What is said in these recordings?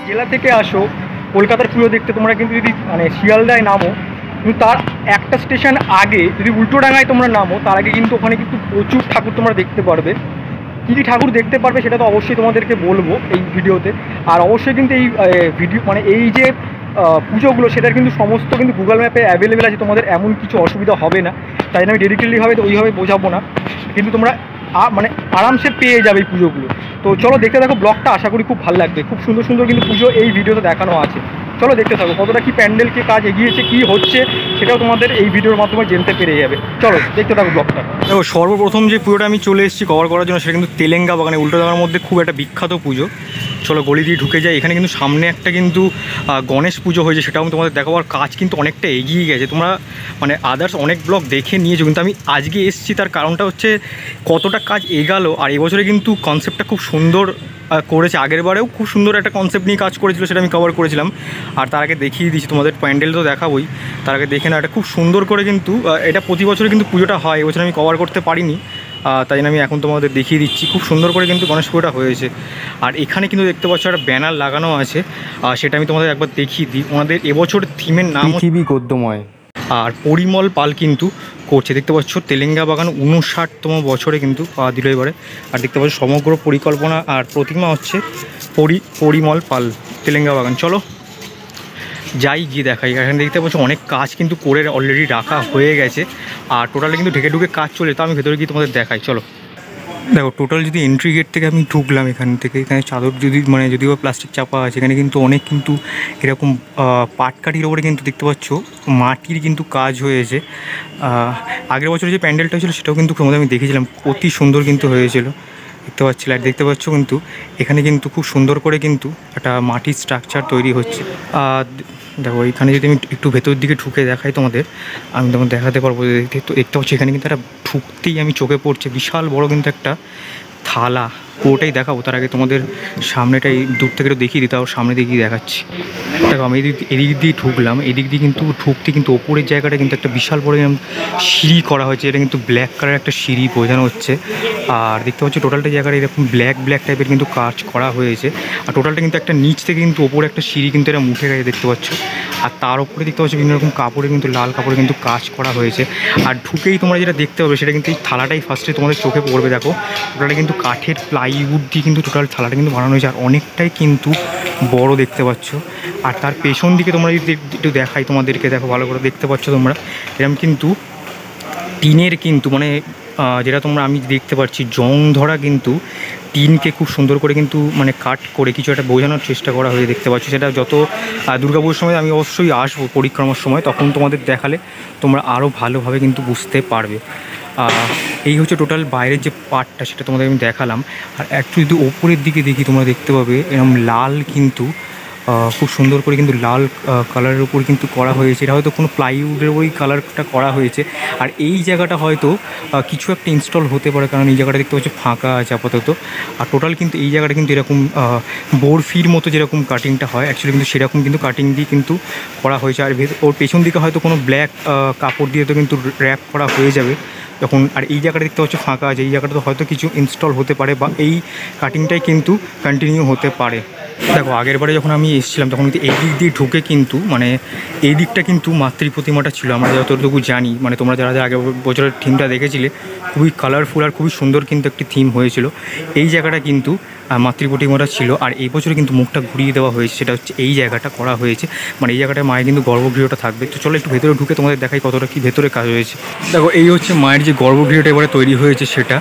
জেলা থেকে আসো কলকাতার পুজো দেখতে, তোমরা কিন্তু যদি মানে শিয়ালদায় নামো, কিন্তু তার একটা স্টেশন আগে যদি উল্টোডাঙায় তোমরা নামো, তার আগে কিন্তু ওখানে কিন্তু প্রচুর ঠাকুর তোমরা দেখতে পারবে। কী কী ঠাকুর দেখতে পারবে সেটা তো অবশ্যই তোমাদেরকে বলবো এই ভিডিওতে। আর অবশ্যই কিন্তু এই ভিডিও মানে এই যে পুজোগুলো সেটার কিন্তু সমস্ত কিন্তু গুগল ম্যাপে অ্যাভেলেবেল আছে, তোমাদের এমন কিছু অসুবিধা হবে না। তাই জন্য আমি ডেডিকেটলিভাবে তো ওইভাবে বোঝাবো না, কিন্তু তোমরা মানে আরামসে পেয়ে যাবে এই পুজোগুলো। তো চলো দেখতে থাকো ব্লগটা, আশা করি খুব ভালো লাগবে। খুব সুন্দর সুন্দর কিন্তু পুজো এই ভিডিওতে দেখানো আছে। চলো দেখতে থাকো কতটা কি প্যান্ডেলকে কাজ এগিয়েছে, কি হচ্ছে সেটাও তোমাদের এই ভিডিওর মাধ্যমে জানতে পেরে যাবে। চলো দেখতে থাকো ব্লগটা। দেখো সর্বপ্রথম যে পুজোটা আমি চলে এসেছি কভার করার জন্য সেটা কিন্তু তেলেঙ্গা বাগানে উল্টোডাঙার মধ্যে খুব একটা বিখ্যাত পুজো। চলো গলি দিয়ে ঢুকে যাই। এখানে কিন্তু সামনে একটা কিন্তু গণেশ পুজো হয়েছে, সেটাও আমি তোমাদের দেখাবার কাজ কিন্তু অনেকটা এগিয়ে গেছে। তোমরা মানে আদার্স অনেক ব্লগ দেখে নিয়েছো, কিন্তু আমি আজকে এসেছি তার কারণটা হচ্ছে কতটা কাজ এগালো। আর এবছরে কিন্তু কনসেপ্টটা খুব সুন্দর করেছে। আগের বারেও খুব সুন্দর একটা কনসেপ্ট নিয়ে কাজ করেছিল, সেটা আমি কভার করেছিলাম। আর তার আগে দেখিয়ে দিচ্ছি তোমাদের, প্যান্ডেল তো দেখাবোই, তার আগে দেখে না এটা খুব সুন্দর করে কিন্তু এটা প্রতি বছরে কিন্তু পুজোটা হয়। এবছর আমি কভার করতে পারিনি, তাই জন্য আমি এখন তোমাদের দেখিয়ে দিচ্ছি। খুব সুন্দর করে কিন্তু গণেশ পুজোটা হয়েছে। আর এখানে কিন্তু দেখতে পাচ্ছ একটা ব্যানার লাগানো আছে, সেটা আমি তোমাদের একবার দেখিয়ে দিই। ওনাদের এবছর থিমের নাম পৃথিবী গদ্যময়, আর পরিমল পাল কিন্তু করছে। দেখতে পাচ্ছ তেলেঙ্গা বাগান 59তম বছরে কিন্তু পা দিল এবারে। আর দেখতে পাচ্ছ সমগ্র পরিকল্পনা আর প্রতিমা হচ্ছে পরিমল পাল, তেলেঙ্গা বাগান। চলো যাই গিয়ে দেখাই। এখানে দেখতে পাচ্ছ অনেক কাজ কিন্তু করে অলরেডি রাখা হয়ে গেছে, আর টোটালি কিন্তু ঢেকে ঢুকে কাজ চলে। তো আমি ভেতরে গিয়ে তোমাদের দেখাই। চলো দেখো টোটাল যদি এন্ট্রি গেট থেকে আমি ঢুকলাম এখান থেকে, এখানে চাদর যদি মানে যদিও প্লাস্টিক চাপা আছে, এখানে কিন্তু অনেক কিন্তু এরকম পাটকাঠির ওপরে কিন্তু দেখতে পাচ্ছ মাটির কিন্তু কাজ হয়েছে। আগের বছর যে প্যান্ডেলটা ছিল সেটাও কিন্তু তোমাদের আমি দেখেছিলাম, অতি সুন্দর কিন্তু হয়েছিল, দেখতে পাচ্ছিলে। আর দেখতে পাচ্ছ কিন্তু এখানে কিন্তু খুব সুন্দর করে কিন্তু একটা মাটির স্ট্রাকচার তৈরি হচ্ছে। দেখো এখানে যদি আমি একটু ভেতরের দিকে ঢুকে দেখাই তোমাদের, আমি তোমাদের দেখাতে পারবো। তো দেখতে পাচ্ছি এখানে কিন্তু একটা ঢুকতেই আমি চোখে পড়ছে বিশাল বড় কিন্তু একটা থালা, ওটাই দেখাবো। তার আগে তোমাদের সামনেটাই দূর থেকে একটু দেখিয়ে দিই, তাও সামনে দিয়ে গিয়ে দেখাচ্ছি। দেখো আমি এদিক দিয়ে ঢুকলাম, এদিক দিয়ে কিন্তু ঢুকতে কিন্তু ওপরের জায়গাটা কিন্তু একটা বিশাল বড় সিঁড়ি করা হয়েছে। এটা কিন্তু ব্ল্যাক কালার একটা সিঁড়ি বোঝানো হচ্ছে। আর দেখতে পাচ্ছি টোটালটা জায়গাটা এরকম ব্ল্যাক টাইপের কিন্তু কাজ করা হয়েছে। আর টোটালটা কিন্তু একটা নিচ থেকে কিন্তু ওপরে একটা সিঁড়ি কিন্তু এটা উঠে গেছে দেখতে পাচ্ছ। আর তার উপরে দেখতে পাচ্ছ বিভিন্ন রকম কাপড়ে কিন্তু লাল কাপড়ে কিন্তু কাজ করা হয়েছে। আর ঢুকেই তোমরা যেটা দেখতে পাবে সেটা কিন্তু এই থালাটাই ফার্স্টে তোমাদের চোখে পড়বে। দেখো টোটালটা কিন্তু কাঠের প্লাইউড দিয়ে কিন্তু টোটাল থালাটা কিন্তু বানানো হয়েছে, আর অনেকটাই কিন্তু বড় দেখতে পাচ্ছ। আর তার পেছন দিকে তোমরা যদি একটু দেখাই তোমাদেরকে, দেখো ভালো করে দেখতে পাচ্ছ তোমরা, এরকম কিন্তু টিনের কিন্তু মানে যেটা তোমরা আমি দেখতে পাচ্ছি জং ধরা কিন্তু টিনকে খুব সুন্দর করে কিন্তু মানে কাট করে কিছু একটা বোঝানোর চেষ্টা করা হয়ে দেখতে পাচ্ছি। সেটা যত দুর্গাপুজোর সময় আমি অবশ্যই আসবো পরিক্রমার সময়, তখন তোমাদের দেখালে তোমরা আরও ভালোভাবে কিন্তু বুঝতে পারবে। এই হচ্ছে টোটাল বাইরের যে পার্টটা সেটা তোমাদের আমি দেখালাম। আর একটু যদি ওপরের দিকে দেখি তোমরা দেখতে পাবে এরকম লাল কিন্তু খুব সুন্দর করে কিন্তু লাল কালারের উপর কিন্তু করা হয়েছে। এটা হয়তো কোনো প্লাইউডের ওই কালারটা করা হয়েছে। আর এই জায়গাটা হয়তো কিছু একটা ইনস্টল হতে পারে, কারণ এই জায়গাটা দেখতে পাচ্ছি ফাঁকা আছে আপাতত। আর টোটাল কিন্তু এই জায়গাটা কিন্তু এরকম বরফির মতো যেরকম কাটিংটা হয় অ্যাকচুয়ালি কিন্তু সেরকম কিন্তু কাটিং দিয়ে কিন্তু করা হয়েছে। আর ওর পেছন দিকে হয়তো কোনো ব্ল্যাক কাপড় দিয়ে তো কিন্তু র্যাপ করা হয়ে যাবে যখন। আর এই জায়গাটা দেখতে পাচ্ছ ফাঁকা আছে, এই জায়গাটা তো হয়তো কিছু ইনস্টল হতে পারে বা এই কাটিংটাই কিন্তু কন্টিনিউ হতে পারে। দেখো আগের বারে যখন আমি এসেছিলাম তখন কিন্তু এই দিক দিয়ে ঢুকে কিন্তু মানে এই দিকটা কিন্তু মাতৃ প্রতিমাটা ছিল আমরা যতটুকু জানি। মানে তোমরা যারা আগের বছরের থিমটা দেখেছিলে খুবই কালারফুল আর খুবই সুন্দর কিন্তু একটি থিম হয়েছিল। এই জায়গাটা কিন্তু মাতৃ প্রতিমাটা ছিল। আর এই বছরে কিন্তু মুখটা ঘুরিয়ে দেওয়া হয়েছে, সেটা হচ্ছে এই জায়গাটা করা হয়েছে, মানে এই জায়গাটায় মায়ের কিন্তু গর্ভগৃহটা থাকবে। তো চলো একটু ভেতরে ঢুকে তোমাদের দেখাই কতটা কি ভেতরে কাজ হয়েছে। দেখো এই হচ্ছে মায়ের যে গর্ভগৃহটা এবারে তৈরি হয়েছে সেটা,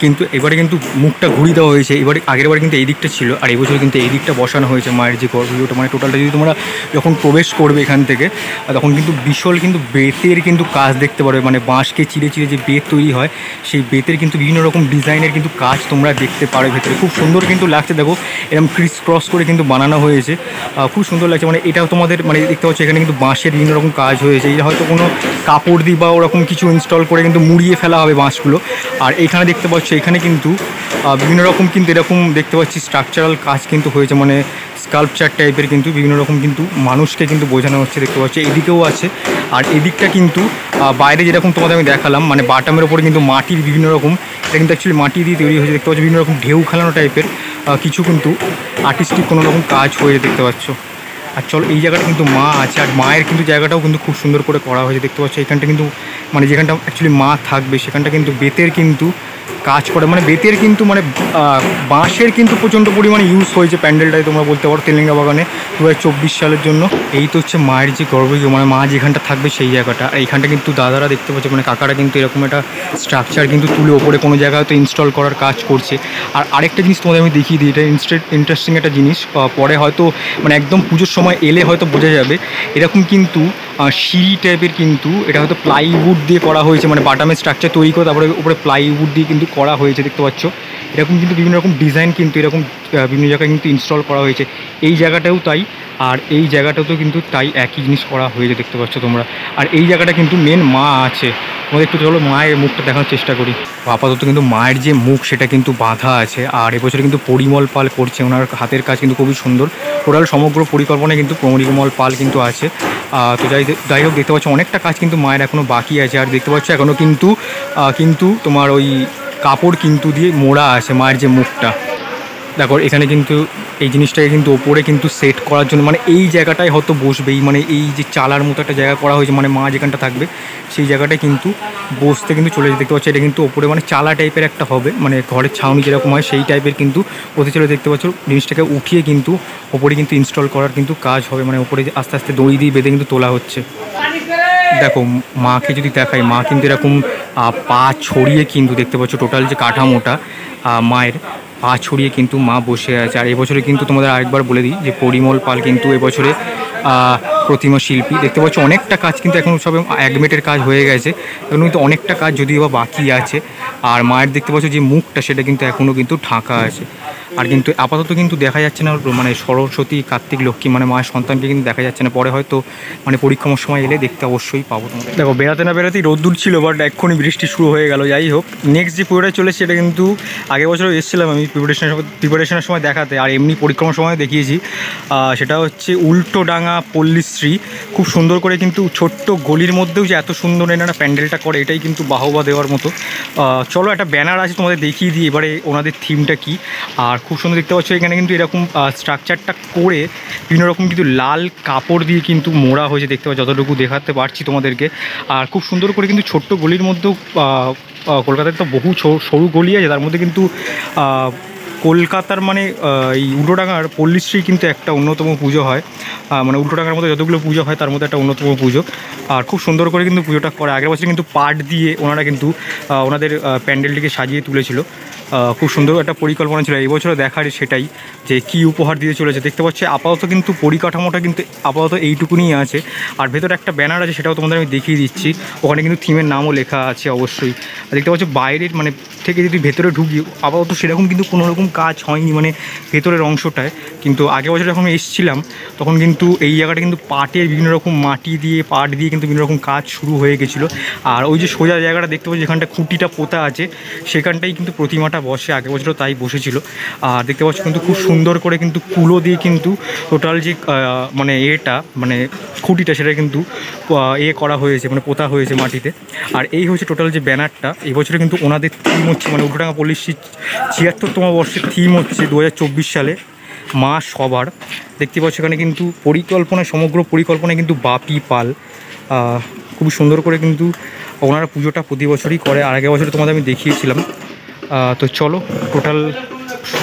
কিন্তু এবারে কিন্তু মুখটা ঘুরিয়ে দেওয়া হয়েছে। এবারে আগের বারে কিন্তু এই দিকটা ছিল, আর এই বছর কিন্তু এই দিকটা বসানো হয়েছে মায়ের যে গর্ভগৃহটা। মানে টোটালটা যদি তোমরা যখন প্রবেশ করবে এখান থেকে তখন কিন্তু বিশাল কিন্তু বেতের কিন্তু কাজ দেখতে পারবে, মানে বাঁশকে চিরে চিরে যে বেত তৈরি হয় সেই বেতের কিন্তু বিভিন্ন রকম ডিজাইনের কিন্তু কাজ তোমরা দেখতে পারবে ভেতরে। খুব সুন্দর কিন্তু লাগছে, দেখো এরকম ক্রিস ক্রস করে কিন্তু বানানো হয়েছে, খুব সুন্দর লাগছে। মানে এটাও তোমাদের মানে দেখতে পাচ্ছ এখানে কিন্তু বাঁশের বিভিন্ন রকম কাজ হয়েছে। এটা হয়তো কোনো কাপড় দিয়ে বা ওরকম কিছু ইনস্টল করে কিন্তু মুড়িয়ে ফেলা হবে বাঁশগুলো। আর এখানে দেখতে পাচ্ছ এখানে কিন্তু বিভিন্ন রকম কিন্তু এরকম দেখতে পাচ্ছি স্ট্রাকচারাল কাজ কিন্তু হয়েছে, মানে স্কাল্পচার টাইপের কিন্তু বিভিন্ন রকম কিন্তু মানুষকে কিন্তু বোঝানো হচ্ছে দেখতে পাচ্ছি। এদিকেও আছে, আর এদিকটা কিন্তু বাইরে যেরকম তোমাদের আমি দেখালাম মানে বাটামের ওপরে কিন্তু মাটির বিভিন্ন রকম, এটা কিন্তু অ্যাকচুয়ালি মাটি দিয়ে তৈরি হয়েছে দেখতে পাচ্ছি। বিভিন্ন রকম ঢেউ খেলানো টাইপের কিছু কিন্তু আর্টিস্টিক কোনো রকম কাজ হয়ে দেখতে পাচ্ছ। আর চলো এই জায়গাটা কিন্তু মা আছে, আর মায়ের কিন্তু জায়গাটাও কিন্তু খুব সুন্দর করে করা হয়েছে দেখতে পাচ্ছ। এখানটা কিন্তু মানে যেখানটা অ্যাকচুয়ালি মা থাকবে সেখানটা কিন্তু বেতের কিন্তু কাজ করে, মানে বেতের কিন্তু মানে বাঁশের কিন্তু প্রচণ্ড পরিমাণে ইউজ হয়েছে প্যান্ডেলটাই তোমরা বলতে পারো তেলেঙ্গা বাগানে 2024 সালের জন্য। এই তো হচ্ছে মায়ের যে গর্ভগৃহ, মানে মা যেখানটা থাকবে সেই জায়গাটা। আর এইখানটা কিন্তু দাদারা দেখতে পাচ্ছে, মানে কাকারা কিন্তু এরকম একটা স্ট্রাকচার কিন্তু তুলে ওপরে কোনো জায়গায় হয়তো ইনস্টল করার কাজ করছে। আর আরেকটা জিনিস তোমাদের আমি দেখিয়ে দিই, এটা ইন্টারেস্টিং একটা জিনিস, পরে হয়তো মানে একদম পুজোর সময় এলে হয়তো বোঝা যাবে। এরকম কিন্তু সিঁড়ি টাইপের কিন্তু এটা হয়তো প্লাইউড দিয়ে করা হয়েছে, মানে বাটামের স্ট্রাকচার তৈরি করে তারপরে উপরে প্লাইউড দিয়ে কিন্তু করা হয়েছে দেখতে পাচ্ছ। এরকম কিন্তু বিভিন্ন রকম ডিজাইন কিন্তু এরকম বিভিন্ন জায়গায় কিন্তু ইনস্টল করা হয়েছে। এই জায়গাটাও তাই, আর এই জায়গাটাতেও কিন্তু তাই একই জিনিস করা হয়েছে দেখতে পাচ্ছ তোমরা। আর এই জায়গাটা কিন্তু মেন মা আছে, আমাদের একটু চলো মায়ের মুখটা দেখানোর চেষ্টা করি। আপাতত কিন্তু মায়ের যে মুখ সেটা কিন্তু বাঁধা আছে। আর এবছরে কিন্তু পরিমল পাল করছে, ওনার হাতের কাজ কিন্তু খুবই সুন্দর। টোটাল সমগ্র পরিকল্পনায় কিন্তু পরিমল পাল কিন্তু আছে। তো যাই হোক দেখতে পাচ্ছ অনেকটা কাজ কিন্তু মায়ের এখনও বাকি আছে। আর দেখতে পাচ্ছ এখনও কিন্তু তোমার ওই কাপড় কিন্তু দিয়ে মোড়া আছে মায়ের যে মুখটা। দেখো এখানে কিন্তু এই জিনিসটাকে কিন্তু ওপরে কিন্তু সেট করার জন্য, মানে এই জায়গাটায় হয়তো বসবেই, মানে এই যে চালার মতো একটা জায়গা করা হয়েছে, মানে মা যেখানটা থাকবে সেই জায়গাটায় কিন্তু বসতে কিন্তু চলে যেতে দেখতে পাচ্ছি। এটা কিন্তু ওপরে মানে চালা টাইপের একটা হবে, মানে ঘরের ছাউনি যেরকম হয় সেই টাইপের কিন্তু হতে চলে দেখতে পাচ্ছ। জিনিসটাকে উঠিয়ে কিন্তু ওপরে কিন্তু ইনস্টল করার কিন্তু কাজ হবে, মানে ওপরে আস্তে আস্তে দড়ি দিয়ে বেঁধে কিন্তু তোলা হচ্ছে। দেখো মাকে যদি দেখাই, মা কিন্তু এরকম পা ছড়িয়ে কিন্তু দেখতে পাচ্ছ টোটাল যে কাঠামোটা মায়ের পা ছড়িয়ে কিন্তু মা বসে আছে। আর এবছরে কিন্তু তোমাদের আরেকবার বলে দিই যে পরিমল পাল কিন্তু এবছরে প্রতিমা শিল্পী দেখতে পাচ্ছ। অনেকটা কাজ কিন্তু এখন সব অ্যাগমেটের কাজ হয়ে গেছে, এখন কিন্তু অনেকটা কাজ যদিও বা বাকি আছে। আর মায়ের দেখতে পাচ্ছ যে মুখটা সেটা কিন্তু এখনও কিন্তু ঢাকা আছে। আর কিন্তু আপাতত কিন্তু দেখা যাচ্ছে না মানে সরস্বতী কার্তিক লক্ষ্মী মানে মায়ের সন্তানকে কিন্তু দেখা যাচ্ছে না। পরে হয়তো মানে পরীক্ষার সময় এলে দেখতে অবশ্যই পাবো। দেখো বেড়াতে না বেড়াতেই রোদ্দুর ছিল, বাট এক্ষুনি বৃষ্টি শুরু হয়ে গেল। যাই হোক নেক্সট যে পুজোটা চলেছে সেটা কিন্তু আগের বছরও এসেছিলাম আমি প্রিপারেশনের সময় দেখাতে, আর এমনি পরিক্রমার সময় দেখিয়েছি। সেটা হচ্ছে উল্টোডাঙা পল্লীশ্রী। খুব সুন্দর করে কিন্তু ছোট্ট গলির মধ্যেও যে এত সুন্দর এনারা প্যান্ডেলটা করে এটাই কিন্তু বাহবা দেওয়ার মতো। চলো একটা ব্যানার আছে তোমাদের দেখিয়ে দিই এবারে ওনাদের থিমটা কী। আর খুব সুন্দর দেখতে পাচ্ছ এখানে কিন্তু এরকম স্ট্রাকচারটা করে বিভিন্ন রকম কিন্তু লাল কাপড় দিয়ে কিন্তু মোড়া হয়েছে দেখতে পাচ্ছ, যতটুকু দেখাতে পারছি তোমাদেরকে। আর খুব সুন্দর করে কিন্তু ছোট্ট গলির মধ্যেও কলকাতায় তো বহু সরু গলি আছে, তার মধ্যে কিন্তু কলকাতার মানে এই উল্টোডাঙার পল্লীশ্রী কিন্তু একটা অন্যতম পুজো হয়, মানে উল্টোডাঙার মধ্যে যতগুলো পুজো হয় তার মধ্যে একটা অন্যতম পুজো। আর খুব সুন্দর করে কিন্তু পুজোটা করে। আগের বছর কিন্তু পাট দিয়ে ওনারা কিন্তু ওনাদের প্যান্ডেলটিকে সাজিয়ে তুলেছিল। খুব সুন্দর একটা পরিকল্পনা ছিল। এই বছরও দেখার সেটাই যে কী উপহার দিয়ে চলেছে দেখতে পাচ্ছি। আপাতত কিন্তু পরিকাঠামোটা কিন্তু আপাতত এইটুকুনি আছে। আর ভেতরে একটা ব্যানার আছে সেটাও তোমাদের আমি দেখিয়ে দিচ্ছি, ওখানে কিন্তু থিমের নামও লেখা আছে অবশ্যই। দেখতে পাচ্ছ বাইরের মানে থেকে যদি ভেতরে ঢুকি আপাতত সেরকম কিন্তু কোনো রকম কাজ হয়নি মানে ভেতরের অংশটায়। কিন্তু আগের বছর যখন আমি এসেছিলাম তখন কিন্তু এই জায়গাটা কিন্তু পাটের বিভিন্ন রকম মাটি দিয়ে পাট দিয়ে কিন্তু বিভিন্ন রকম কাজ শুরু হয়ে গেছিলো। আর ওই যে সোজা জায়গাটা দেখতে পাচ্ছি যেখানটা খুঁটিটা পোতা আছে সেখানটাই কিন্তু প্রতিমাটা বসে, আগের বছরও তাই বসেছিল। আর দেখতে পাচ্ছ কিন্তু খুব সুন্দর করে কিন্তু কুলো দিয়ে কিন্তু টোটাল যে মানে মানে খুঁটিটা সেটা কিন্তু করা হয়েছে, মানে পোতা হয়েছে মাটিতে। আর এই হচ্ছে টোটাল যে ব্যানারটা। এই বছরে কিন্তু ওনাদের থিম হচ্ছে মানে উল্টোডাঙা পল্লীশ্রী ৭৬তম বর্ষের থিম হচ্ছে 2024 সালে মা সবার। দেখতে পাচ্ছ এখানে কিন্তু সমগ্র পরিকল্পনায় কিন্তু বাপি পাল খুব সুন্দর করে কিন্তু ওনারা পুজোটা প্রতি বছরই করে। আর আগের বছরে তোমাদের আমি দেখিয়েছিলাম। তো চলো টোটাল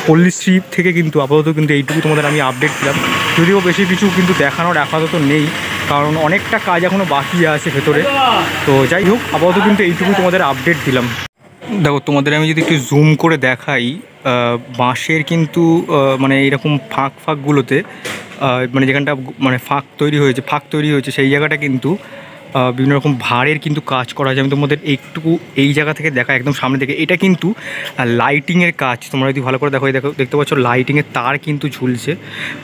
পল্লীশ্রী থেকে কিন্তু আপাতত কিন্তু এইটুকু তোমাদের আমি আপডেট দিলাম, যদিও বেশি কিছু কিন্তু দেখানোর আপাতত নেই কারণ অনেকটা কাজ এখনও বাকি আছে ভেতরে। তো যাই হোক আপাতত কিন্তু এইটুকু তোমাদের আপডেট দিলাম। দেখো তোমাদের আমি যদি একটু জুম করে দেখাই, বাঁশের কিন্তু মানে এইরকম ফাঁকগুলোতে মানে যেখানটা মানে ফাঁক তৈরি হয়েছে সেই জায়গাটা কিন্তু বিভিন্ন রকম ভাঁড়ের কিন্তু কাজ করা হয়েছে। আমি তোমাদের একটু এই জায়গা থেকে দেখা একদম সামনে থেকে, এটা কিন্তু লাইটিংয়ের কাজ। তোমরা যদি ভালো করে দেখতে পাচ্ছ লাইটিংয়ের তার কিন্তু ঝুলছে,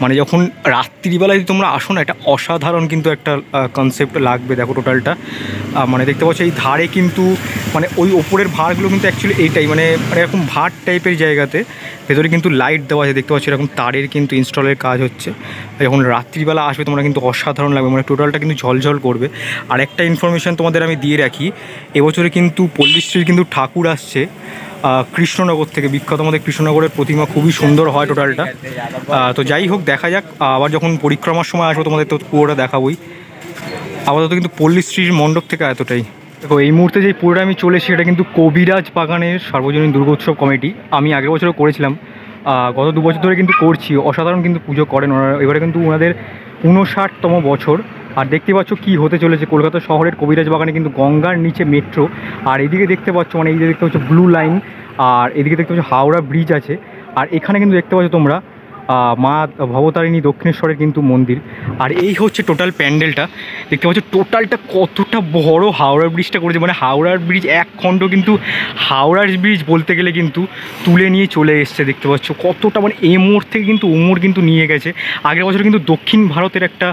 মানে যখন রাত্রিবেলায় যদি তোমরা আসো না এটা অসাধারণ কিন্তু একটা কনসেপ্ট লাগবে। দেখো টোটালটা মানে দেখতে পাচ্ছ এই ধারে কিন্তু মানে ওই ওপরের ভাঁড়গুলো কিন্তু অ্যাকচুয়ালি এইটাই মানে এরকম ভাঁড় টাইপের জায়গাতে ভেতরে কিন্তু লাইট দেওয়া আছে দেখতে পাচ্ছ, এরকম তারের কিন্তু ইনস্টলের কাজ হচ্ছে। যখন রাত্রিবেলা আসবে তোমরা কিন্তু অসাধারণ লাগবে, মানে টোটালটা কিন্তু ঝলঝল করবে। আর আরেকটা ইনফরমেশান তোমাদের আমি দিয়ে রাখি, এবছরে কিন্তু পল্লীশ্রীর কিন্তু ঠাকুর আসছে কৃষ্ণনগর থেকে, বিখ্যাত আমাদের কৃষ্ণনগরের প্রতিমা খুবই সুন্দর হয় টোটালটা। তো যাই হোক, দেখা যাক, আবার যখন পরিক্রমার সময় আসবো তোমাদের তো পুরোটা দেখাবোই। আপাতত কিন্তু পল্লীশ্রীর মণ্ডপ থেকে এতটাই। দেখো এই মুহূর্তে যে পুরোটা আমি চলেছি সেটা কিন্তু কবিরাজ বাগানের সার্বজনীন দুর্গোৎসব কমিটি। আমি আগের বছরও করেছিলাম, গত 2 বছর ধরে কিন্তু করছি। অসাধারণ কিন্তু পুজো করেন ওনারা। এবারে কিন্তু ওনাদের 59তম বছর। আর দেখতে পাচ্ছ কি হতে চলেছে, কলকাতা শহরের কবিরাজ বাগানে কিন্তু গঙ্গার নিচে মেট্রো, আর এদিকে দেখতে পাচ্ছ মানে এই যে দেখতে পাচ্ছ ব্লু লাইন, আর এদিকে দেখতে পাচ্ছ হাওড়া ব্রিজ আছে। আর এখানে কিন্তু দেখতে পাচ্ছ তোমরা মা ভবতারিণী দক্ষিণেশ্বরের কিন্তু মন্দির। আর এই হচ্ছে টোটাল প্যান্ডেলটা, দেখতে পাচ্ছ টোটালটা কতটা বড় হাওড়া ব্রিজটা করেছে। মানে হাওড়ার ব্রিজ এক খণ্ড কিন্তু হাওড়ার ব্রিজ বলতে গেলে কিন্তু তুলে নিয়ে চলে এসছে। দেখতে পাচ্ছ কতটা, মানে এই মোড় থেকে কিন্তু ও মোড় কিন্তু নিয়ে গেছে। আগের বছর কিন্তু দক্ষিণ ভারতের একটা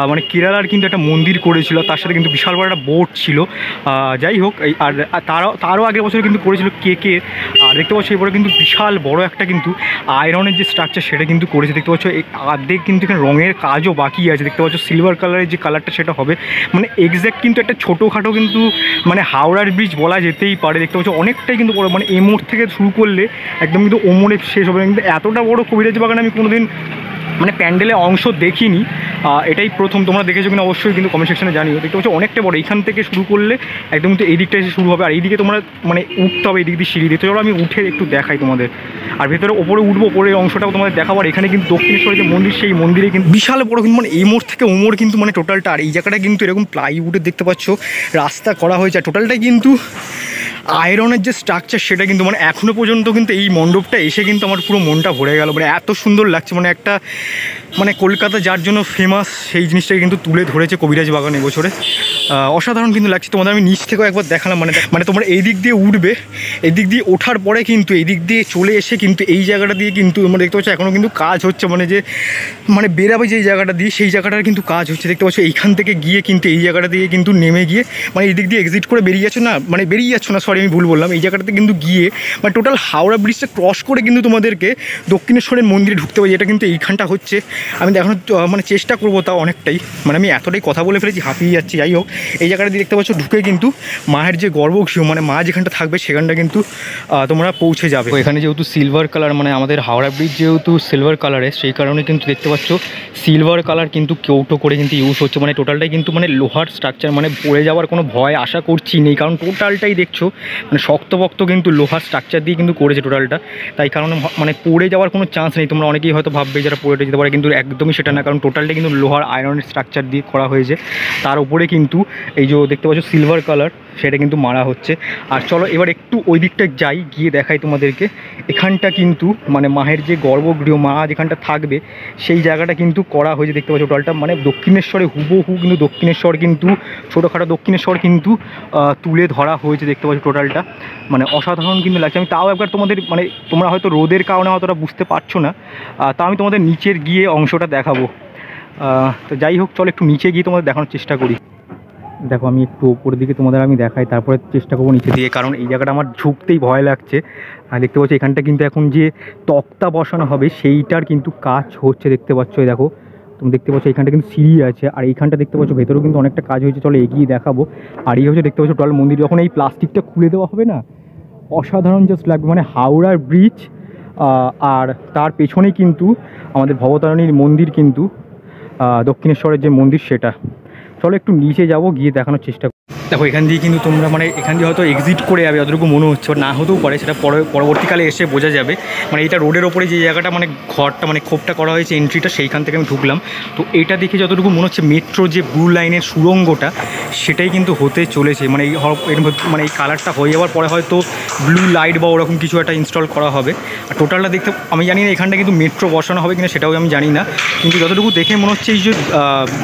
মানে কেরালার কিন্তু একটা মন্দির করেছিল, তার সাথে কিন্তু বিশাল বড় একটা বোট ছিল। যাই হোক, আর তারও আগের বছর কিন্তু করেছিল কে। আর দেখতে পাচ্ছ এবারে কিন্তু বিশাল বড় একটা কিন্তু আয়রনের যে স্ট্রাকচার সেটা কিন্তু করেছে। দেখতে পাচ্ছ আর্ধেক কিন্তু এখানে রঙের কাজও বাকি আছে। দেখতে পাচ্ছ সিলভার কালারের যে কালারটা সেটা হবে, মানে এক্স্যাক্ট কিন্তু একটা ছোটোখাটো কিন্তু মানে হাওড়ার ব্রিজ বলা যেতেই পারে। দেখতে পাচ্ছ অনেকটাই কিন্তু বড়, মানে এই মোড় থেকে শুরু করলে একদম কিন্তু ও মোড়ে শেষ হবে। কিন্তু এতটা বড় কবিরাজ বাগান আমি কোনোদিন মানে প্যান্ডেলে অংশ দেখিনি, এটাই প্রথম। তোমরা দেখেছো কিনা অবশ্যই কিন্তু কমেন্ট সেকশনে জানিও। দেখতে পাচ্ছ অনেকটা বড়, এইখান থেকে শুরু করলে একদম কিন্তু এই দিকটা এসে শুরু হবে, আর এইদিকে তোমরা মানে উঠতে হবে এইদিক দিয়ে সিঁড়ি দিয়ে। তো চলো আমি উঠে একটু দেখাই তোমাদের। আর ভেতরে ওপরে উঠবো, ওপরের অংশটাও তোমাদের দেখাবো। আর এখানে কিন্তু দক্ষিণেশ্বরের যে মন্দির, সেই মন্দিরে কিন্তু বিশাল বড় কিন্তু মানে এই মোড় থেকে ও মোড় কিন্তু মানে টোটালটা। আর এই জায়গাটা কিন্তু এরকম প্লাইউডের দেখতে পাচ্ছ রাস্তা করা হয়েছে, আর টোটালটাই কিন্তু আয়রনের যে স্ট্রাকচার সেটা কিন্তু মানে এখনও পর্যন্ত কিন্তু এই মণ্ডপটা এসে কিন্তু আমার পুরো মনটা ভরে গেল। মানে এত সুন্দর লাগছে, মানে একটা মানে কলকাতা যার জন্য ফেমাস সেই জিনিসটাকে কিন্তু তুলে ধরেছে কবিরাজ বাগান এবছরে। অসাধারণ কিন্তু লাগছে। তোমাদের আমি নিচ থেকেও একবার দেখালাম, মানে তোমরা এই দিক দিয়ে উঠবে, এই দিক দিয়ে ওঠার পরে কিন্তু এই দিক দিয়ে চলে এসে কিন্তু এই জায়গাটা দিয়ে কিন্তু তোমরা দেখতে পাচ্ছ এখনও কিন্তু কাজ হচ্ছে, মানে যে মানে বেরাবে যেই জায়গাটা দিয়ে সেই জায়গাটার কিন্তু কাজ হচ্ছে। দেখতে পাচ্ছ এইখান থেকে গিয়ে কিন্তু এই জায়গাটা দিয়ে কিন্তু নেমে গিয়ে মানে এই দিক দিয়ে এক্সিট করে বেরিয়ে যাচ্ছ না, সরি আমি ভুল বললাম, এই জায়গাটাতে কিন্তু গিয়ে মানে টোটাল হাওড়া ব্রিজটা ক্রস করে কিন্তু তোমাদেরকে দক্ষিণেশ্বরের মন্দিরে ঢুকতে হবে। এটা কিন্তু এইখানটা হচ্ছে, আমি দেখানোর মানে চেষ্টা করবো, তাও অনেকটাই মানে আমি এতটাই কথা বলে ফেলেছি, হাঁপিয়ে যাচ্ছি। যাই হোক, এই জায়গাটা দিয়ে দেখতে পাচ্ছ ঢুকে কিন্তু মায়ের যে গর্ভগৃহ, মানে মা যেখানটা থাকবে সেখানটা কিন্তু তোমরা পৌঁছে যাবে। এখানে যেহেতু সিলভার কালার, মানে আমাদের হাওড়া ব্রিজ যেহেতু সিলভার কালারের, সেই কারণে কিন্তু দেখতে পাচ্ছ সিলভার কালার কিন্তু কৌটো করে কিন্তু ইউজ হচ্ছে। মানে টোটালটাই কিন্তু মানে লোহার স্ট্রাকচার, মানে পড়ে যাওয়ার কোনো ভয় আশা করছি নেই, কারণ টোটালটাই দেখছো মানে শক্তপোক্ত কিন্তু লোহার স্ট্রাকচার দিয়ে কিন্তু করেছে টোটালটা। তাই কারণে মানে পড়ে যাওয়ার কোনো চান্স নেই। তোমরা অনেকেই হয়তো ভাববে যারা পড়ে যেতে পারে, কিন্তু একদমই সেটা না, কারণ টোটালটা কিন্তু লোহার আয়রনের স্ট্রাকচার দিয়ে করা হয়েছে। তার উপরে কিন্তু এই যে দেখতে পাচ্ছ সিলভার কালার সেটা কিন্তু মারা হচ্ছে। আর চলো এবার একটু ওই দিকটা যাই, গিয়ে দেখাই তোমাদেরকে। এখানটা কিন্তু মানে মায়ের যে গর্ভগৃহ, মা যেখানটা থাকবে সেই জায়গাটা কিন্তু করা হয়েছে। দেখতে পাচ্ছ টোটালটা মানে দক্ষিণেশ্বরে হুবহু কিন্তু দক্ষিণেশ্বর কিন্তু ছোটোখাটো দক্ষিণেশ্বর কিন্তু তুলে ধরা হয়েছে। দেখতে পাচ্ছ টোটালটা মানে অসাধারণ কিন্তু লাগছে। আমি তাও একবার তোমাদের মানে তোমরা হয়তো রোদের কারণে অতটা বুঝতে পারছো না, তা আমি তোমাদের নিচের গিয়ে অংশটা দেখাবো। তো যাই হোক, চলো একটু নিচে গিয়ে তোমাদের দেখানোর চেষ্টা করি। দেখো আমি একটু ওপরের দিকে তোমাদের আমি দেখাই, তারপরে চেষ্টা করবো নিচে দিয়ে, কারণ এই জায়গাটা আমার ঝুঁকতেই ভয় লাগছে। আর দেখতে পাচ্ছ এখানটা কিন্তু এখন যে তক্তা বসানো হবে সেইটার কিন্তু কাজ হচ্ছে। দেখতে পাচ্ছ এই দেখো, তুমি দেখতে পাচ্ছ এইখানটা কিন্তু সিঁড়ি আছে, আর এইখানটা দেখতে পাচ্ছ ভেতরেও কিন্তু অনেকটা কাজ হয়েছে। চলো এগিয়ে দেখাবো। আর এই হচ্ছে দেখতে পাচ্ছ টোটাল মন্দির, যখন এই প্লাস্টিকটা খুলে দেওয়া হবে না, অসাধারণ জাস্ট লাগবে। মানে হাওড়ার ব্রিজ আর তার পেছনেই কিন্তু আমাদের ভবতারিণীর মন্দির, কিন্তু দক্ষিণেশ্বরের যে মন্দির সেটা। চলো একটু নিচে যাবো, গিয়ে দেখানোর চেষ্টা করো। দেখো এখান দিয়ে কিন্তু তোমরা মানে এখান দিয়ে হয়তো এক্সিট করে যাবে যতটুকু মনে হচ্ছে, না হতেও পারে, সেটা পরবর্তীকালে এসে বোঝা যাবে। মানে এটা রোডের ওপরে যে জায়গাটা মানে ঘরটা মানে খোপটা করা হয়েছে এন্ট্রিটা, সেইখান থেকে আমি ঢুকলাম। তো এটা দেখে যতটুকু মনে হচ্ছে মেট্রো যে ব্লু লাইনের সুড়ঙ্গটা সেটাই কিন্তু হতে চলেছে। মানে মানে এই কালারটা হয়ে যাওয়ার পরে হয়তো ব্লু লাইট বা ওরকম কিছু একটা ইনস্টল করা হবে। আর টোটালটা দেখতে আমি জানি না এখানটা কিন্তু মেট্রো বসানো হবে কিনা সেটাও আমি জানি না, কিন্তু যতটুকু দেখে মনে হচ্ছে এই যে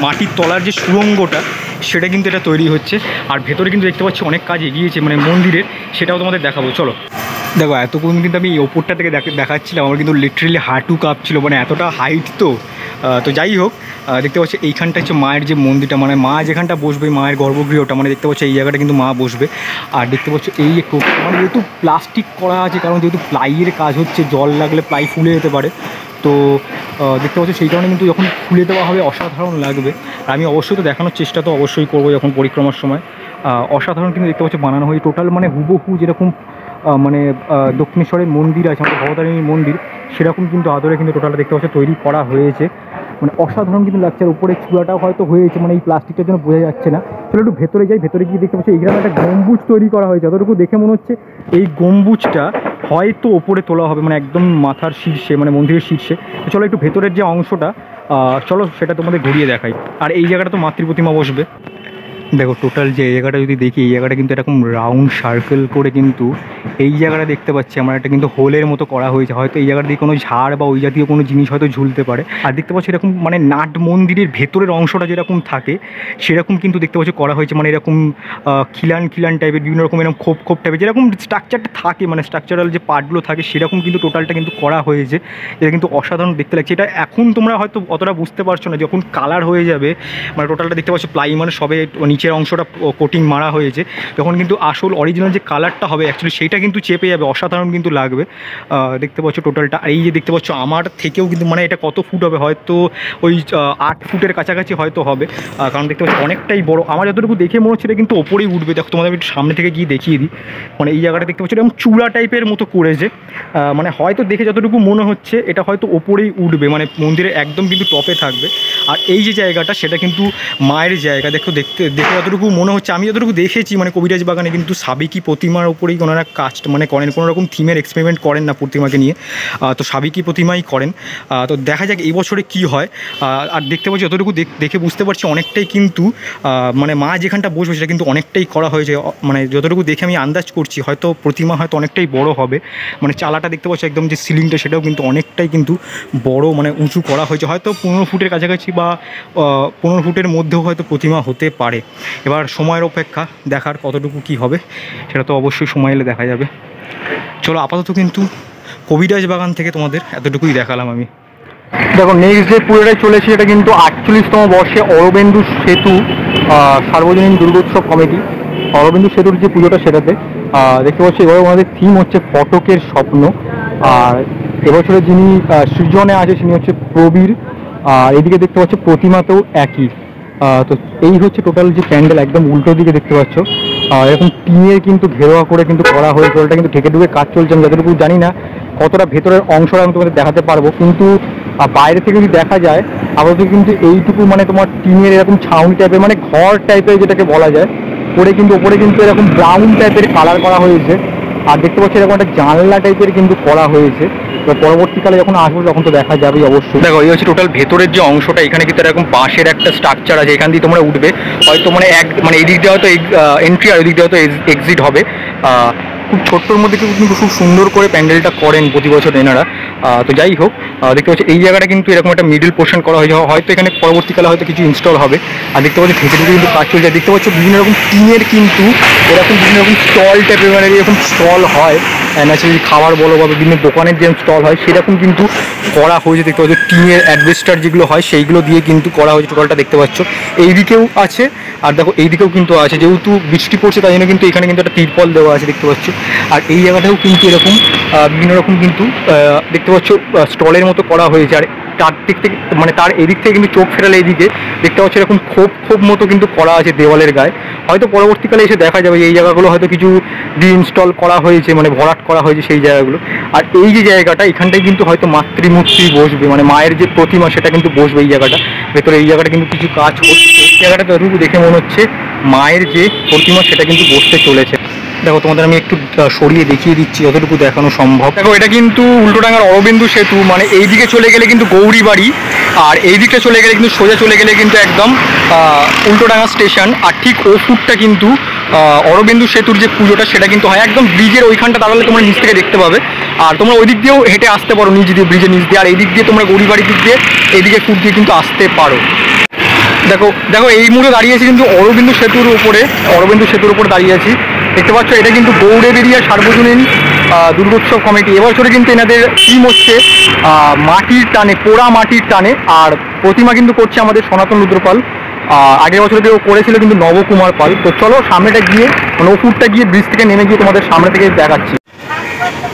মাটির তলার যে সুড়ঙ্গটা সেটা কিন্তু এটা তৈরি হচ্ছে। আর ভেতরে কিন্তু দেখতে পাচ্ছি অনেক কাজ এগিয়েছে মানে মন্দিরের, সেটাও তোমাদের দেখাবো। চলো দেখো, এতক্ষণ কিন্তু আমি এই ওপরটা থেকে দেখাচ্ছিলাম, আমার কিন্তু লিটারেলি হাঁটু কাঁপছিল, মানে এতটা হাইট। তো যাই হোক, দেখতে পাচ্ছি এইখানটা হচ্ছে মায়ের যে মন্দিরটা, মানে মা যেখানটা বসবে মায়ের গর্ভগৃহটা, মানে দেখতে পাচ্ছি এই জায়গাটা কিন্তু মা বসবে। আর দেখতে পাচ্ছ এই একটু মানে যেহেতু প্লাস্টিক করা আছে, কারণ যেহেতু প্লাইয়ের কাজ হচ্ছে, জল লাগলে প্লাই ফুলে যেতে পারে, তো দেখতে পাচ্ছি সেই কারণে কিন্তু যখন খুলে দেওয়া হবে অসাধারণ লাগবে। আর আমি অবশ্যই তো দেখানোর চেষ্টা তো অবশ্যই করবো যখন পরিক্রমার সময়। অসাধারণ কিন্তু দেখতে পাচ্ছি বানানো হয় টোটাল, মানে হুবহু যেরকম মানে দক্ষিণেশ্বরের মন্দির আছে আমাদের ভবতারিণী মন্দির, সেরকম কিন্তু আদরে কিন্তু টোটালটা দেখতে পাচ্ছি তৈরি করা হয়েছে। মানে অসাধারণ কিন্তু লাগছে। আর উপরে চূড়াটাও হয়তো হয়েছে, মানে এই প্লাস্টিকটার জন্য বোঝা যাচ্ছে না। চলো একটু ভেতরে যাই, ভেতরে গিয়ে দেখতে পাচ্ছি এইখানে একটা গম্বুজ তৈরি করা হয়েছে। যতটুকু দেখে মনে হচ্ছে এই গম্বুজটা হয়তো ওপরে তোলা হবে, মানে একদম মাথার শীর্ষে, মানে মন্দিরের শীর্ষে। তো চলো একটু ভেতরের যে অংশটা চলো সেটা তোমাদের ঘুরিয়ে দেখাই। আর এই জায়গাটা তো মাতৃ প্রতিমা বসবে। দেখো টোটাল যে এই জায়গাটা যদি দেখি, এই জায়গাটা কিন্তু এরকম রাউন্ড সার্কেল করে কিন্তু এই জায়গাটা দেখতে পাচ্ছি আমরা একটা কিন্তু হোলের মতো করা হয়েছে। হয়তো এই জায়গাটা দিয়ে কোনো ঝাড় বা ওই জাতীয় কোনো জিনিস হয়তো ঝুলতে পারে। আর দেখতে পাচ্ছি এরকম মানে নাট মন্দিরের ভেতরের অংশটা যেরকম থাকে সেরকম কিন্তু দেখতে পাচ্ছি করা হয়েছে, মানে এরকম খিলান খিলান টাইপের বিভিন্ন রকম এরকম খোপ খোপ টাইপের যেরকম স্ট্রাকচারটা থাকে, মানে স্ট্রাকচারাল যে পার্টগুলো থাকে সেরকম কিন্তু টোটালটা কিন্তু করা হয়েছে। এটা কিন্তু অসাধারণ দেখতে লাগছে। এটা এখন তোমরা হয়তো অতটা বুঝতে পারছো না, যখন কালার হয়ে যাবে মানে টোটালটা দেখতে পাচ্ছ প্লাই মানে সবে নিচের অংশটা কোটিং মারা হয়েছে, যখন কিন্তু আসল অরিজিনাল যে কালারটা হবে অ্যাকচুয়ালি সেইটা কিন্তু চেপে যাবে, অসাধারণ কিন্তু লাগবে। দেখতে পাচ্ছ টোটালটা। আর এই যে দেখতে পাচ্ছ আমার থেকেও কিন্তু মানে এটা কত ফুট হবে, হয়তো ওই 8 ফুটের কাছাকাছি হয়তো হবে, কারণ দেখতে পাচ্ছ অনেকটাই বড়। আমার যতটুকু দেখে মনে হচ্ছে এটা কিন্তু ওপরেই উঠবে। দেখো তোমাদের একটু সামনে থেকে গিয়ে দেখিয়ে দিই, মানে এই জায়গাটা দেখতে পাচ্ছ এরকম চূড়া টাইপের মতো করেছে, মানে হয়তো দেখে যতটুকু মনে হচ্ছে এটা হয়তো ওপরেই উঠবে, মানে মন্দিরের একদম কিন্তু টপে থাকবে। আর এই যে জায়গাটা সেটা কিন্তু মায়ের জায়গা। দেখে যতটুকু মনে হচ্ছে, আমি যতটুকু দেখেছি মানে কবিরাজ বাগানে কিন্তু সাবেকি প্রতিমার উপরেই ওনারা কাজ মানে করেন, কোনো রকম থিমের এক্সপেরিমেন্ট করেন না প্রতিমাকে নিয়ে, তো সাবেকি প্রতিমাই করেন। তো দেখা যাক এই বছরে কী হয়। আর দেখতে পাচ্ছি যতটুকু দেখে বুঝতে পারছি অনেকটাই কিন্তু মানে মা যেখানটা বসবে সেটা কিন্তু অনেকটাই করা হয়েছে, মানে যতটুকু দেখে আমি আন্দাজ করছি হয়তো প্রতিমা হয়তো অনেকটাই বড় হবে। মানে চালাটা দেখতে পাচ্ছি একদম যে সিলিংটা সেটাও কিন্তু অনেকটাই কিন্তু বড়, মানে উঁচু করা হয়েছে, হয়তো 15 ফুটের কাছাকাছি বা 15 ফুটের মধ্যেও হয়তো প্রতিমা হতে পারে। এবার সময়ের অপেক্ষা, দেখার কতটুকু কি হবে সেটা তো অবশ্যই সময় এলে দেখা যাবে। চলো আপাতত কিন্তু কবিরাজ বাগান থেকে তোমাদের এতটুকুই দেখালাম আমি। দেখো নেক্সট যে পুজোটায় চলেছে এটা কিন্তু 48তম বর্ষে অরবিন্দু সেতু সার্বজনীন দুর্গোৎসব কমিটি, অরবিন্দু সেতুর যে পুজোটা সেটাতে দেখতে পাচ্ছি এবার আমাদের থিম হচ্ছে ফটকের স্বপ্ন। আর এবছরে যিনি সৃজনে আছে তিনি হচ্ছে প্রবীর। আর এদিকে দেখতে পাচ্ছ প্রতিমাতেও একই। তো এই হচ্ছে টোটাল যে প্যান্ডেল, একদম উল্টো দিকে দেখতে পাচ্ছ এরকম টিনের কিন্তু ঘেরোয়া করে কিন্তু করা হয়েছে। ওটা কিন্তু ঢেকে ঢুকে কাজ চলছে, আমি যতটুকু জানি না কতটা ভেতরের অংশটা আমি তোমাদের দেখাতে পারবো, কিন্তু বাইরে থেকে যদি দেখা যায় আপাতত কিন্তু এইটুকু মানে তোমার টিনের এরকম ছাউনি টাইপের মানে ঘর টাইপের যেটাকে বলা যায় করে কিন্তু ওপরে কিন্তু এরকম ব্রাউন টাইপের কালার করা হয়েছে। আর দেখতে পাচ্ছি এরকম একটা জানলা টাইপের কিন্তু করা হয়েছে। তো পরবর্তীকালে যখন আসবো তখন তো দেখা যাবেই অবশ্যই। দেখো এই হচ্ছে টোটাল ভেতরের যে অংশটা, এখানে কিন্তু এরকম বাঁশের একটা স্ট্রাকচার আছে, এখান দিয়ে তোমরা উঠবে হয়তো মানে এই দিক দিয়ে হয়তো এন্ট্রি আর ওই দিক দিয়ে হয়তো এক্সিট হবে। খুব ছোট্টর মধ্যে কিন্তু খুব সুন্দর করে প্যান্ডেলটা করেন প্রতি বছর এনারা। তো যাই হোক দেখতে পাচ্ছি এই জায়গাটা কিন্তু এরকম একটা মিডল পোর্শন করা হয়েছে, হয়তো এখানে পরবর্তীকালে হয়তো কিছু ইনস্টল হবে। আর দেখতে পাচ্ছি ভেতরে কিন্তু কাজ চলছে। দেখতে পাচ্ছ বিভিন্ন রকম টিনের কিন্তু এরকম বিভিন্ন রকম স্টল টাইপের, মানে এরকম স্টল হয় ন্যাচারালি খাবার বলো বা বিভিন্ন দোকানের যে স্টল হয় সেরকম কিন্তু করা হয়েছে। দেখতে পাচ্ছ টিনের অ্যাডভেস্টার যেগুলো হয় সেইগুলো দিয়ে কিন্তু করা হয়েছে টোটালটা দেখতে পাচ্ছ। এইদিকেও আছে আর দেখো এইদিকেও কিন্তু আছে, যেহেতু বৃষ্টি পড়ছে তাই জন্য কিন্তু এখানে কিন্তু একটা তিরপল দেওয়া আছে দেখতে পাচ্ছ। আর এই জায়গাটাও কিন্তু এরকম বিভিন্ন রকম কিন্তু দেখতে পাচ্ছ স্টলের মতো করা হয়েছে। আর তার দিক থেকে মানে তার এদিক থেকে কিন্তু চোখ ফেরালে এইদিকে দেখতে পাচ্ছ এরকম খোপ মতো কিন্তু করা আছে দেওয়ালের গায়ে। হয়তো পরবর্তীকালে এসে দেখা যাবে এই জায়গাগুলো হয়তো কিছু ইনস্টল করা হয়েছে, মানে ভরাট করা হয়েছে সেই জায়গাগুলো। আর এই যে জায়গাটা এখানটায় কিন্তু হয়তো মাতৃমূর্তি বসবে, মানে মায়ের যে প্রতিমা সেটা কিন্তু বসবে এই জায়গাটা ভেতরে। এই জায়গাটা কিন্তু কিছু কাজ হচ্ছে, এই জায়গাটা যতটুকু দেখে মনে হচ্ছে মায়ের যে প্রতিমা সেটা কিন্তু বসতে চলেছে। দেখো তোমাদের আমি একটু সরিয়ে দেখিয়ে দিচ্ছি যতটুকু দেখানো সম্ভব। দেখো এটা কিন্তু উল্টোডাঙ্গার অরবিন্দু সেতু, মানে এই দিকে চলে গেলে কিন্তু গৌরীবাড়ি, আর এই দিকে চলে গেলে কিন্তু সোজা চলে গেলে কিন্তু একদম উল্টোডাঙ্গা স্টেশন। আর ঠিক ও ফুটটা কিন্তু অরবিন্দু সেতুর যে পুজোটা সেটা কিন্তু হয় একদম ব্রিজের ওইখানটা দাঁড়ালে তোমরা নিচ থেকে দেখতে পাবে। আর তোমরা ওই দিক দিয়েও হেঁটে আসতে পারো নিচ দিয়ে, ব্রিজের নিচ দিয়ে। আর এই দিক দিয়ে তোমরা গৌরীবাড়ির দিক দিয়ে এইদিকে ফুট দিয়ে কিন্তু আসতে পারো। দেখো এই মুহূর্তে দাঁড়িয়ে আছি কিন্তু অরবিন্দু সেতুর উপরে দাঁড়িয়ে আছি। দেখতে পাচ্ছ এটা কিন্তু গৌড়বেড়িয়া সার্বজনীন দুর্গোৎসব কমিটি। এবছরে কিন্তু এনাদের থিম হচ্ছে মাটির টানে, পোড়া মাটির টানে। আর প্রতিমা কিন্তু করছে আমাদের সনাতন রুদ্রপাল, আগের বছরে কেউ করেছিল কিন্তু নবকুমার পাল। তো চলো সামনেটা গিয়ে 9 ফুটটা গিয়ে ব্রিজ থেকে নেমে গিয়ে তোমাদের সামনে থেকে দেখাচ্ছি।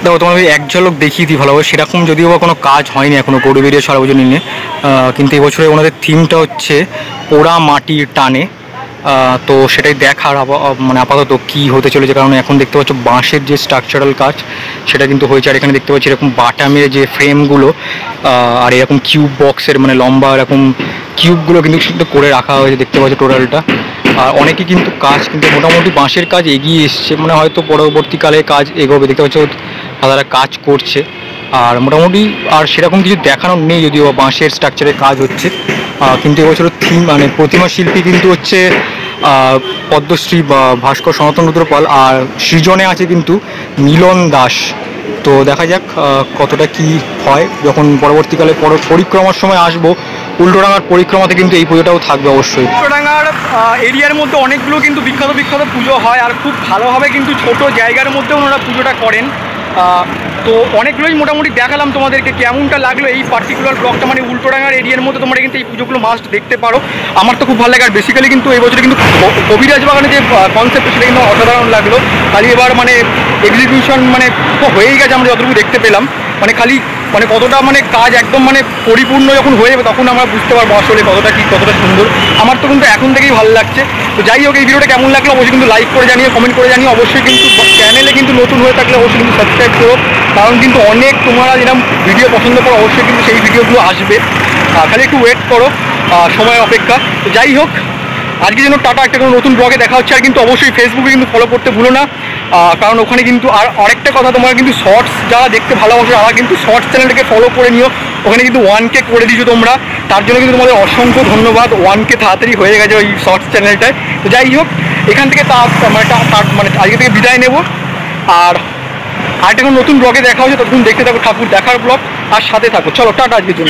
দেখো তোমার এক ঝলক দেখিয়ে দিই ভালোভাবে, সেরকম যদিও বা কোনো কাজ হয়নি এখনও গৌরী বেরিয়ে সার্বজনীন নিয়ে, কিন্তু এবছরে ওনাদের থিমটা হচ্ছে পোড়া মাটির টানে। তো সেটাই দেখার মানে আপাতত কী হতে চলেছে, কারণ এখন দেখতে পাচ্ছ বাঁশের যে স্ট্রাকচারাল কাজ সেটা কিন্তু হয়েছে। আর এখানে দেখতে পাচ্ছি এরকম বাটামের যে ফ্রেমগুলো আর এরকম কিউব বক্সের মানে লম্বা এরকম কিউবগুলো কিন্তু করে রাখা হয়েছে দেখতে পাচ্ছ টোটালটা। আর অনেকে কিন্তু কাজ কিন্তু মোটামুটি বাঁশের কাজ এগিয়ে এসছে, মানে হয়তো পরবর্তীকালে কাজ এগোবে, দেখতে পাচ্ছ তারা কাজ করছে। আর মোটামুটি আর সেরকম কিছু দেখানোর নেই, যদিও বাঁশের স্ট্রাকচারের কাজ হচ্ছে। কিন্তু এবছরের থিম মানে প্রতিমা শিল্পী কিন্তু হচ্ছে পদ্মশ্রী বা ভাস্কর সনাতন রুদ্র পাল, আর সৃজনে আছে কিন্তু মিলন দাস। তো দেখা যাক কতটা কি হয়, যখন পরবর্তীকালে পরিক্রমার সময় আসবো। উল্টোডাঙার পরিক্রমাতে কিন্তু এই পুজোটাও থাকবে অবশ্যই। উল্টোডাঙার এরিয়ার মধ্যে অনেকগুলো কিন্তু বিখ্যাত বিখ্যাত পুজো হয়, আর খুব ভালোভাবে কিন্তু ছোট জায়গার মধ্যে ওনারা পুজোটা করেন। তো অনেকগুলোই মোটামুটি দেখালাম তোমাদেরকে, কেমনটা লাগলো এই পার্টিকুলার ব্লগটা। মানে উল্টোডাঙার এরিয়ার মধ্যে তোমরা কিন্তু এই পুজোগুলো মাস্ট দেখতে পারো, আমার তো খুব ভালো লাগে। আর বেসিক্যালি কিন্তু এই বছর কিন্তু কবিরাজ বাগানে যে কনসেপ্ট সেটা কিন্তু অসাধারণ লাগলো। খালি এবার মানে এক্সিকিউশন মানে হয়েই গেছে আমরা যতটুকু দেখতে পেলাম, মানে খালি মানে কতটা মানে কাজ একদম মানে পরিপূর্ণ যখন হয়ে যাবে তখন আমরা বুঝতে পারবো আসলে কতটা কি কতটা সুন্দর। আমার তো কিন্তু এখন থেকেই ভালো লাগছে। তো যাই হোক, এই ভিডিওটা কেমন লাগলো অবশ্যই কিন্তু লাইক করে জানিয়ে, কমেন্ট করে জানিয়ে। অবশ্যই কিন্তু চ্যানেলে কিন্তু নতুন হয়ে থাকলে অবশ্যই কিন্তু সাবস্ক্রাইব করো, কারণ কিন্তু অনেক তোমরা যেরকম ভিডিও পছন্দ করো অবশ্যই কিন্তু সেই ভিডিওগুলো আসবে। খালি একটু ওয়েট করো, সময় অপেক্ষা। তো যাই হোক, আজকের জন্য টাটা, একটা কোনো নতুন ব্লগে দেখা হচ্ছে। আর কিন্তু অবশ্যই ফেসবুকে কিন্তু ফলো করতে ভুলো না, কারণ ওখানে কিন্তু আর আরেকটা কথা, তোমরা কিন্তু শর্টস যারা দেখতে ভালোবাসো তারা কিন্তু শর্টস চ্যানেলটাকে ফলো করে নিও। ওখানে কিন্তু 1K করে দিয়েছো তোমরা, তার জন্য কিন্তু তোমাদের অসংখ্য ধন্যবাদ। 1K তাড়াতাড়ি হয়ে গেছে ওই শর্টস চ্যানেলটায়। তো যাই হোক, এখান থেকে মানে আজকে থেকে বিদায় নেব। আর আরেকটা কোনো নতুন ব্লগে দেখা হচ্ছে, ততক্ষণ দেখতে থাকো ঠাকুর দেখার ব্লগ, আর সাথে থাকো। চলো টাটা আজকের জন্য।